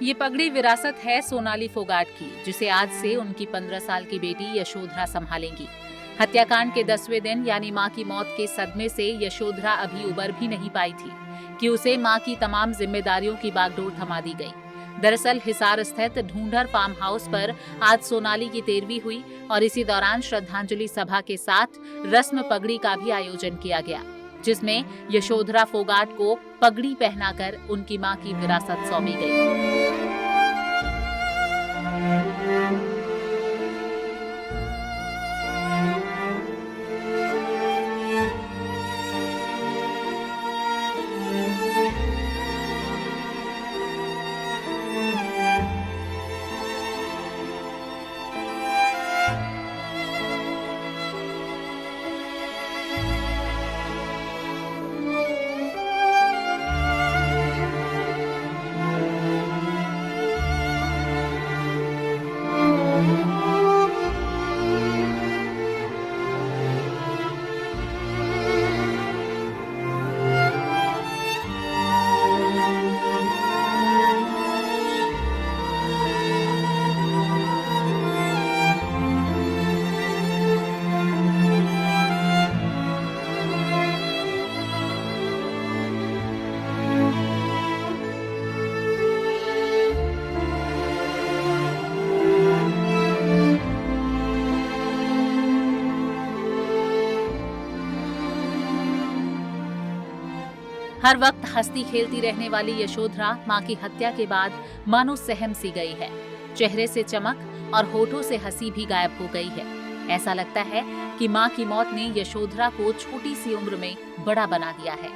ये पगड़ी विरासत है सोनाली फोगाट की, जिसे आज से उनकी 15 साल की बेटी यशोधरा संभालेंगी। हत्याकांड के 10वें दिन यानी मां की मौत के सदमे से यशोधरा अभी उबर भी नहीं पाई थी कि उसे मां की तमाम जिम्मेदारियों की बागडोर थमा दी गई। दरअसल हिसार स्थित ढूंढर फार्म हाउस पर आज सोनाली की तेरहवीं हुई और इसी दौरान श्रद्धांजलि सभा के साथ रस्म पगड़ी का भी आयोजन किया गया, जिसमें यशोधरा फोगाट को पगड़ी पहनाकर उनकी मां की विरासत सौंपी गई। हर वक्त हंसती खेलती रहने वाली यशोधरा मां की हत्या के बाद मानो सहम सी गई है। चेहरे से चमक और होठों से हंसी भी गायब हो गई है। ऐसा लगता है कि मां की मौत ने यशोधरा को छोटी सी उम्र में बड़ा बना दिया है।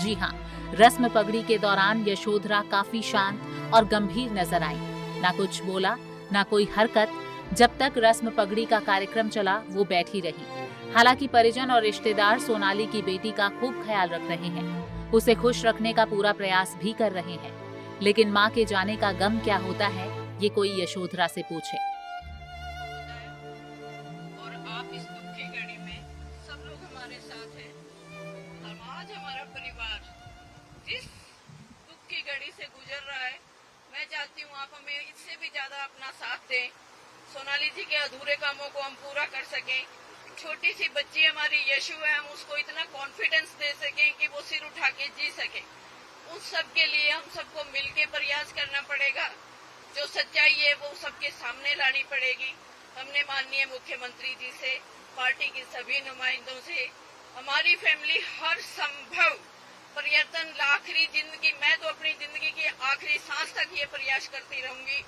जी हाँ, रस्म पगड़ी के दौरान यशोधरा काफी शांत और गंभीर नजर आई। ना कुछ बोला, ना कोई हरकत। जब तक रस्म पगड़ी का कार्यक्रम चला वो बैठी रही। हालांकि परिजन और रिश्तेदार सोनाली की बेटी का खूब ख्याल रख रहे हैं, उसे खुश रखने का पूरा प्रयास भी कर रहे हैं। लेकिन मां के जाने का गम क्या होता है, ये कोई यशोधरा से पूछे। और आप इस दुख की घड़ी में सब लोग हमारे साथ हैं। आज हमारा परिवार जिस दुख की घड़ी से गुजर रहा है, मैं चाहती हूँ आप हमें इससे भी ज्यादा अपना साथ दें। सोनाली जी के अधूरे कामों को हम पूरा कर सकें। छोटी सी बच्ची हमारी यशु है, हम उसको इतना कॉन्फिडेंस दे सकें कि वो सिर उठा के जी सके। उस सब के लिए हम सबको मिलके प्रयास करना पड़ेगा। जो सच्चाई है वो सबके सामने लानी पड़ेगी। हमने माननीय मुख्यमंत्री जी से, पार्टी के सभी नुमाइंदों से, हमारी फैमिली हर संभव प्रयत्न आखिरी जिंदगी, मैं तो अपनी जिंदगी की आखिरी सांस तक ये प्रयास करती रहूंगी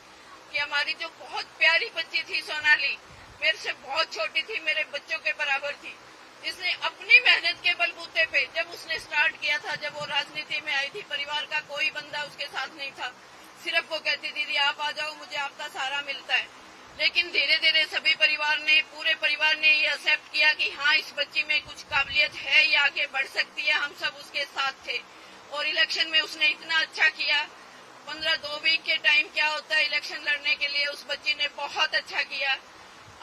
कि हमारी जो बहुत प्यारी बच्ची थी सोनाली, मेरे से बहुत छोटी थी, मेरे बच्चों के बराबर थी, जिसने अपनी मेहनत के बलबूते पे जब उसने स्टार्ट किया था, जब वो राजनीति में आई थी, परिवार का कोई बंदा उसके साथ नहीं था। सिर्फ वो कहती दीदी आप आ जाओ, मुझे आपका सहारा मिलता है। लेकिन धीरे धीरे सभी परिवार ने, पूरे परिवार ने ये एक्सेप्ट किया कि हाँ इस बच्ची में कुछ काबिलियत है, ये आगे बढ़ सकती है। हम सब उसके साथ थे और इलेक्शन में उसने इतना अच्छा किया। 15 वीक के टाइम क्या होता है इलेक्शन लड़ने के लिए, उस बच्ची ने बहुत अच्छा किया।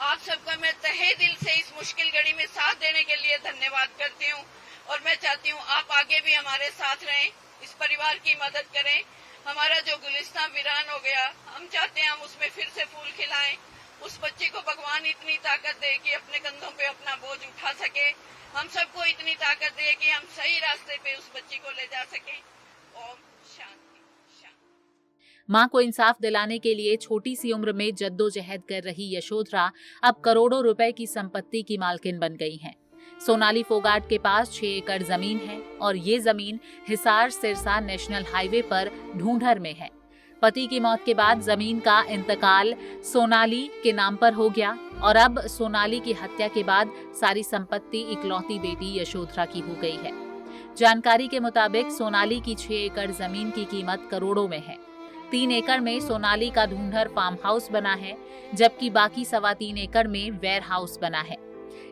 आप सबका मैं तहे दिल से इस मुश्किल घड़ी में साथ देने के लिए धन्यवाद करती हूँ और मैं चाहती हूँ आप आगे भी हमारे साथ रहें, इस परिवार की मदद करें। हमारा जो गुलिस्तां वीरान हो गया, हम चाहते हैं हम उसमें फिर से फूल खिलाएं। उस बच्चे को भगवान इतनी ताकत दे कि अपने कंधों पे अपना बोझ उठा सके। हम सबको इतनी ताकत दे कि हम सही रास्ते पे उस बच्ची को ले जा सकें। ओम शांति। मां को इंसाफ दिलाने के लिए छोटी सी उम्र में जद्दोजहद कर रही यशोधरा अब करोड़ों रुपए की संपत्ति की मालकिन बन गई हैं। सोनाली फोगाट के पास 6 एकड़ जमीन है और ये जमीन हिसार सिरसा नेशनल हाईवे पर ढूंढर में है। पति की मौत के बाद जमीन का इंतकाल सोनाली के नाम पर हो गया और अब सोनाली की हत्या के बाद सारी संपत्ति इकलौती बेटी यशोधरा की हो गई है। जानकारी के मुताबिक सोनाली की 6 एकड़ जमीन की कीमत करोड़ों में है। 3 एकड़ में सोनाली का ढूंढर फार्म हाउस बना है, जबकि बाकी 3.25 एकड़ में वेयर हाउस बना है।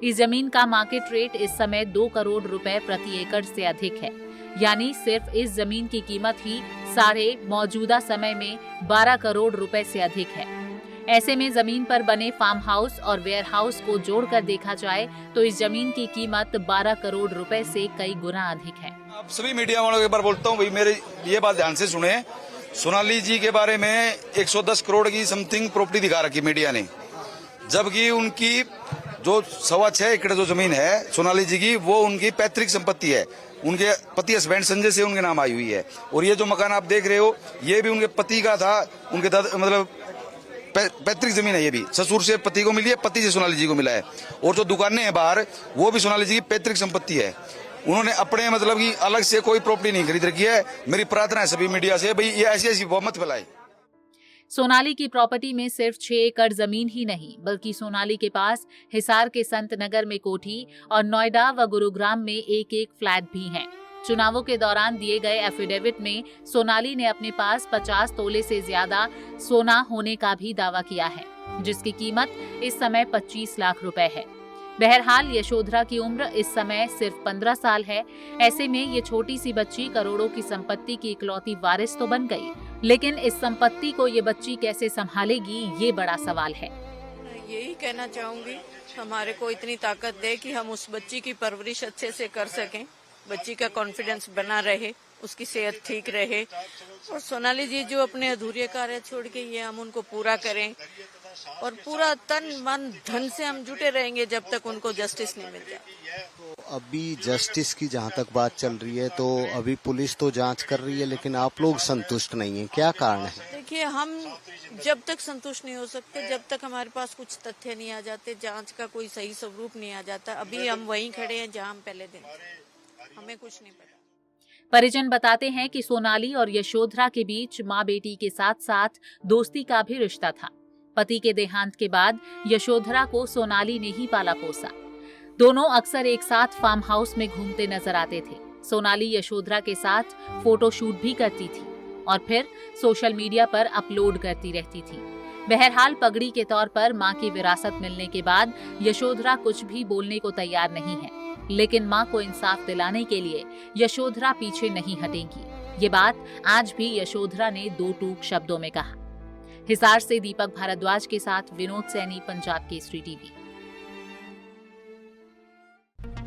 इस जमीन का मार्केट रेट इस समय 2 करोड़ रुपए प्रति एकड़ से अधिक है, यानी सिर्फ इस जमीन की कीमत ही मौजूदा समय में 12 करोड़ रुपए से अधिक है। ऐसे में जमीन पर बने फार्म हाउस और वेयर हाउस को जोड़कर देखा जाए तो इस जमीन की कीमत 12 करोड़ रुपए से कई गुना अधिक है। आप सभी मीडिया वालों को एक बार बोलता हूँ भाई, मेरे ये बात ध्यान से सुने। सोनाली जी के बारे में 110 करोड़ की समथिंग प्रॉपर्टी दिखा रखी मीडिया ने, जबकि उनकी जो 6.25 एकड़ जो जमीन है सोनाली जी की, वो उनकी पैतृक संपत्ति है। उनके पति हस्बैंड संजय से उनके नाम आई हुई है। और ये जो मकान आप देख रहे हो, ये भी उनके पति का था, उनके मतलब पैतृक जमीन है। ये भी ससुर से पति को मिली है, पति से सोनाली जी को मिला है। और जो दुकानें हैं बाहर, वो भी सोनाली जी की पैतृक संपत्ति है। उन्होंने अपने मतलब की अलग से कोई प्रॉपर्टी नहीं खरीद रखी है। मेरी प्रार्थना है सभी मीडिया से, भाई ये ऐसी मत फैलाए। सोनाली की प्रॉपर्टी में सिर्फ 6 एकड़ जमीन ही नहीं, बल्कि सोनाली के पास हिसार के संत नगर में कोठी और नोएडा व गुरुग्राम में एक फ्लैट भी हैं। चुनावों के दौरान दिए गए एफिडेविट में सोनाली ने अपने पास 50 तोले से ज्यादा सोना होने का भी दावा किया है, जिसकी कीमत इस समय 25 लाख रुपए है। बहरहाल यशोधरा की उम्र इस समय सिर्फ 15 साल है। ऐसे में ये छोटी सी बच्ची करोड़ों की संपत्ति की इकलौती वारिस तो बन गई, लेकिन इस संपत्ति को ये बच्ची कैसे संभालेगी, ये बड़ा सवाल है। यही कहना चाहूंगी, हमारे को इतनी ताकत दे कि हम उस बच्ची की परवरिश अच्छे से कर सकें, बच्ची का कॉन्फिडेंस बना रहे, उसकी सेहत ठीक रहे, और सोनाली जी जो अपने अधूरे कार्य छोड़ के ये हम उनको पूरा करें, और पूरा तन मन धन से हम जुटे रहेंगे जब तक उनको जस्टिस नहीं मिल जाए। तो अभी जस्टिस की जहाँ तक बात चल रही है, तो अभी पुलिस तो जांच कर रही है, लेकिन आप लोग संतुष्ट नहीं हैं, क्या कारण है? देखिए, हम जब तक संतुष्ट नहीं हो सकते, जब तक हमारे पास कुछ तथ्य नहीं आ जाते, जांच का कोई सही स्वरूप नहीं आ जाता। अभी हम वहीं खड़े हैं जहाँ हम पहले दिन थे, हमें कुछ नहीं पता। परिजन बताते हैं कि सोनाली और यशोधरा के बीच माँ बेटी के साथ साथ दोस्ती का भी रिश्ता था। पति के देहांत के बाद यशोधरा को सोनाली ने ही पाला पोसा। दोनों अक्सर एक साथ फार्म हाउस में घूमते नजर आते थे। सोनाली यशोधरा के साथ फोटो शूट भी करती थी और फिर सोशल मीडिया पर अपलोड करती रहती थी। बहरहाल पगड़ी के तौर पर मां की विरासत मिलने के बाद यशोधरा कुछ भी बोलने को तैयार नहीं है, लेकिन मां को इंसाफ दिलाने के लिए यशोधरा पीछे नहीं हटेंगी। ये बात आज भी यशोधरा ने 2 टूक शब्दों में कहा। हिसार से दीपक भारद्वाज के साथ विनोद सैनी, पंजाब केसरी टीवी।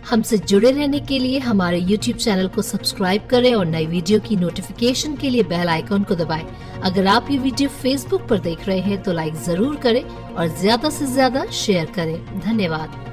हमसे जुड़े रहने के लिए हमारे YouTube चैनल को सब्सक्राइब करें और नई वीडियो की नोटिफिकेशन के लिए बेल आइकॉन को दबाएं। अगर आप ये वीडियो Facebook पर देख रहे हैं तो लाइक जरूर करें और ज्यादा से ज्यादा शेयर करें। धन्यवाद।